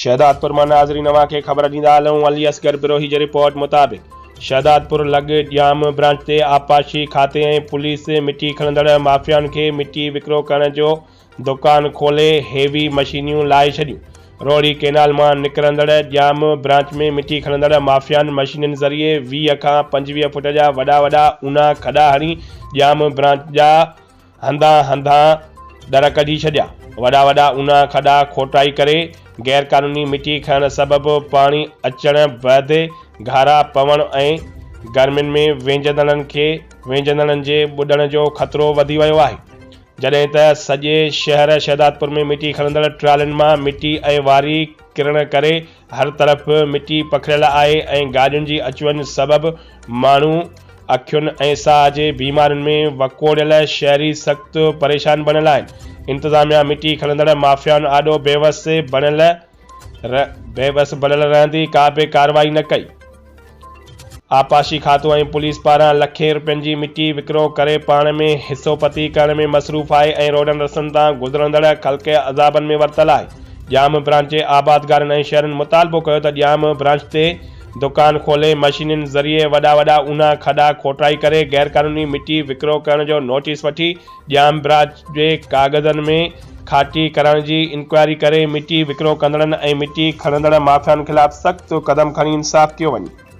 शहदादपुर मां नाज़रीन नवां खे ख़बर ॾींदा हलूं। अली असगर बिरोही जी रिपोर्ट मुताबिक़ शहदादपुर लॻ जाम ब्रांच ते आपाशी खाते ऐं पुलिस मिटी खणंदड़ माफ़ियाउनि खे मिटी विकिरो करण जो दुकान खोले हेवी मशीनियूं लाहे छॾियूं। रोड़ी कैनाल मां निकिरंदड़ जाम ब्रांच में मिटी खणंदड़ माफ़ियाउनि मशीननि ज़रिए 20 खां 25 फुट जा वॾा वॾा ऊना खॾा हणी जाम ब्रांच जा हंधा दर कढी छॾिया। वॾा वॾा ऊना खॾा खोटाई करे गैरकानूनी मिटी खणण सबबि पाणी अचण बैदि घारा पवण ऐं गर्मियुनि में वेंजंदड़नि जे ॿुॾण जो ख़तरो वधी वियो आहे। जॾहिं त सॼे शहर शहदादपुर में मिटी खणंदड़ ट्रालियुनि मां मिटी ऐं वारी किरण करे हर तरफ़ मिटी पखिड़ियल आहे ऐं गाॾियुनि जी अचवञ सबबि माण्हू अखियुनि ऐं साह जे बीमारियुनि में वकोड़ियल शहरी सख़्तु परेशान बणियल आहिनि। इंतिज़ामिया मिटी खणंदड़ माफ़ियाउनि आॾो बेवस बणियल रहंदी का बि कार्रवाई न कई। आपाशी खातो ऐं पुलिस पारां लखें रुपयनि जी मिटी विकिरो करे पाण में हिसोपती करण में मसरूफ़ आहे ऐं रोडनि रस्तनि तां गुज़रंदड़ ख़ल्क़ अज़ाबनि में वरतल आहे। जाम ब्रांच जे आबादगारनि ऐं शहरनि मुतालबो कयो त जाम ब्रांच ते दुकान खोले मशीनुनि ज़रिए वॾा वॾा ऊना खॾा खोटाई करे गैरकानूनी मिटी विकिरो करण जो नोटिस वठी जाम ब्रांच जे कागज़नि में खाटी करण जी इंक्वायरी करे मिटी विकिरो कंदड़नि ऐं मिटी खणंदड़ माफ़ियाउनि ख़िलाफ़ सख़्तु क़दम खणी इंसाफ़ कयो वञे।